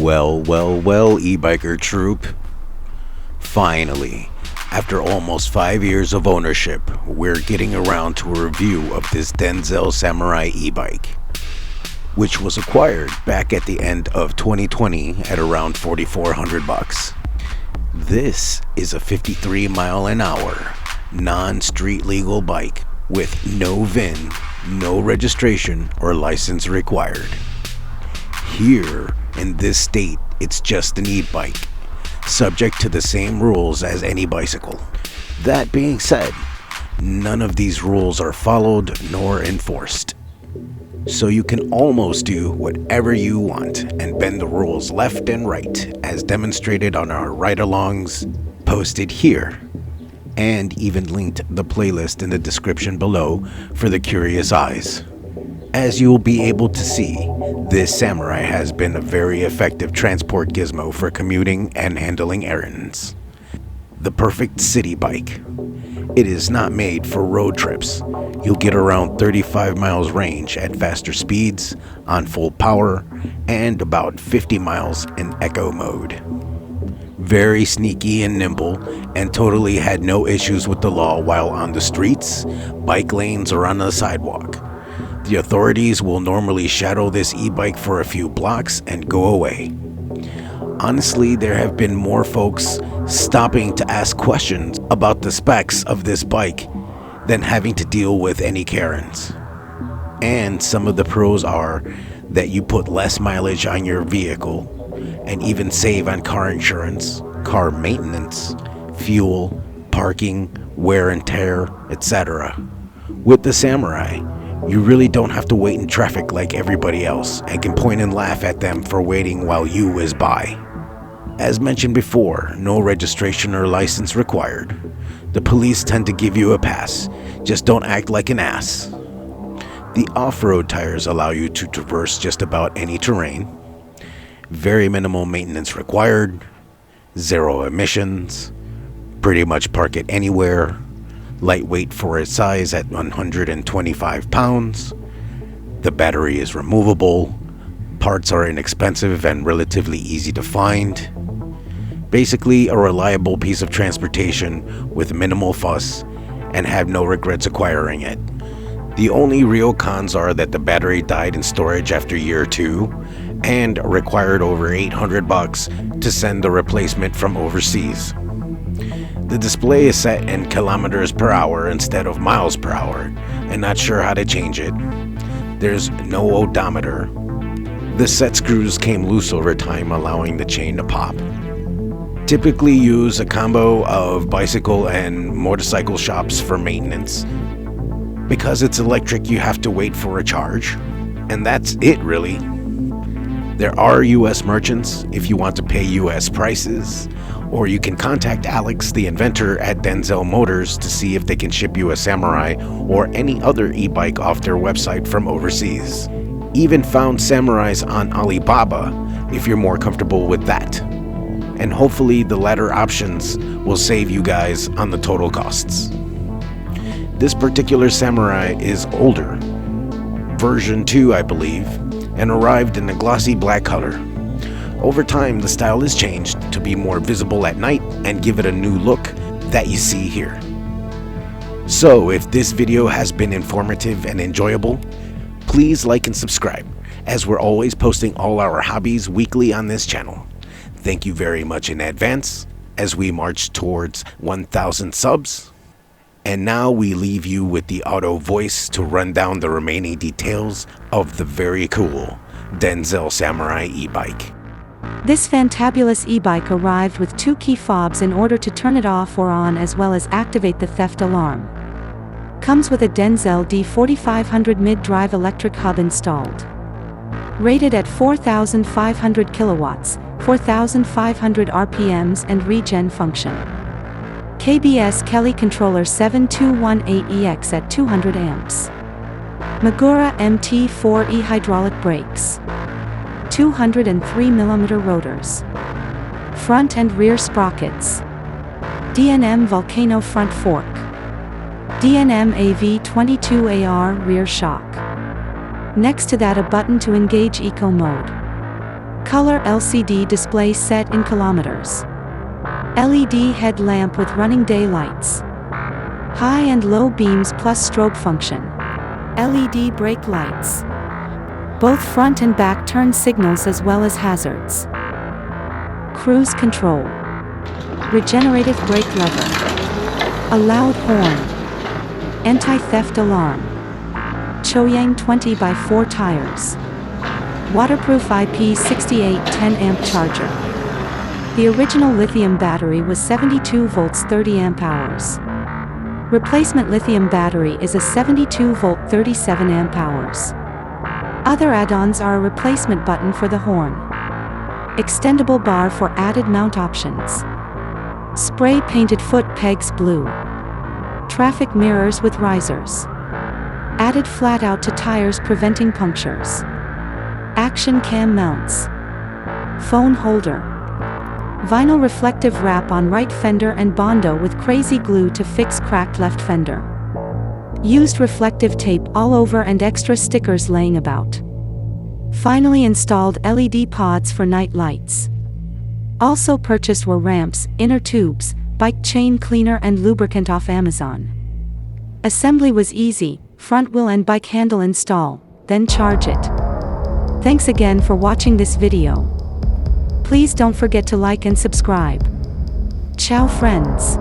Well, e-biker troop. Finally, after almost 5 years of ownership, we're getting around to a review of this DENZEL Samurai e-bike, which was acquired back at the end of 2020 at around $4,400. This is a 53 mile an hour, non-street legal bike with no VIN, no registration or license required. Here in this state, it's just an e-bike, subject to the same rules as any bicycle. That being said, none of these rules are followed nor enforced. So you can almost do whatever you want and bend the rules left and right, as demonstrated on our ride-alongs posted here, and even linked the playlist in the description below for the curious eyes. As you will be able to see, this Samurai has been a very effective transport gizmo for commuting and handling errands. The perfect city bike. It is not made for road trips. You'll get around 35 miles range at faster speeds, on full power, and about 50 miles in eco mode. Very sneaky and nimble, and totally had no issues with the law while on the streets, bike lanes, or on the sidewalk. The authorities will normally shadow this e-bike for a few blocks and go away. Honestly, there have been more folks stopping to ask questions about the specs of this bike than having to deal with any Karens. And some of the pros are that you put less mileage on your vehicle and even save on car insurance, car maintenance, fuel, parking, wear and tear, etc. With the Samurai, you really don't have to wait in traffic like everybody else and can point and laugh at them for waiting while you whiz by. As mentioned before, no registration or license required. The police tend to give you a pass, just don't act like an ass. The off-road tires allow you to traverse just about any terrain. Very minimal maintenance required. Zero emissions. Pretty much park it anywhere. Lightweight for its size at 125 pounds. The battery is removable. Parts are inexpensive and relatively easy to find. Basically a reliable piece of transportation with minimal fuss, and have no regrets acquiring it. The only real cons are that the battery died in storage after year 2 and required over $800 to send the replacement from overseas. The display is set in kilometers per hour instead of miles per hour, and not sure how to change it. There's no odometer. The set screws came loose over time, allowing the chain to pop. Typically use a combo of bicycle and motorcycle shops for maintenance. Because it's electric, you have to wait for a charge, and that's it really. There are US merchants if you want to pay US prices, or you can contact Alex, the inventor at DENZEL Motors, to see if they can ship you a Samurai or any other e-bike off their website from overseas. Even found Samurais on Alibaba if you're more comfortable with that. And hopefully the latter options will save you guys on the total costs. This particular Samurai is older, version 2 I believe, and arrived in a glossy black color. Over time, the style has changed to be more visible at night and give it a new look that you see here. So if this video has been informative and enjoyable, please like and subscribe, as we're always posting all our hobbies weekly on this channel. Thank you very much in advance as we march towards 1,000 subs. And now we leave you with the auto voice to run down the remaining details of the very cool DENZEL Samurai e-bike. This fantabulous e-bike arrived with 2 key fobs in order to turn it off or on, as well as activate the theft alarm. Comes with a DENZEL D4500 mid-drive electric hub installed. Rated at 4,500 kilowatts, 4,500 RPMs and regen function. KBS Kelly controller 7218EX at 200 amps. Magura MT4E hydraulic brakes. 203mm rotors. Front and rear sprockets. DNM Volcano front fork. DNM AV22AR rear shock. Next to that, a button to engage eco mode. Color LCD display set in kilometers. LED headlamp with running daylights. High and low beams plus strobe function. LED brake lights. Both front and back turn signals as well as hazards. Cruise control. Regenerative brake lever. A loud horn. Anti-theft alarm. Choyang 20x4 tires. Waterproof IP68 10-amp charger. The original lithium battery was 72 volts 30 amp hours. Replacement lithium battery is a 72 volt 37 amp hours. Other add-ons are a replacement button for the horn. Extendable bar for added mount options. Spray painted foot pegs blue. Traffic mirrors with risers. Added flat out to tires preventing punctures. Action cam mounts. Phone holder. Vinyl reflective wrap on right fender and Bondo with crazy glue to fix cracked left fender. Used reflective tape all over and extra stickers laying about. Finally installed LED pods for night lights. Also purchased were ramps, inner tubes, bike chain cleaner and lubricant off Amazon. Assembly was easy, front wheel and bike handle install, then charge it. Thanks again for watching this video. Please don't forget to like and subscribe. Ciao friends.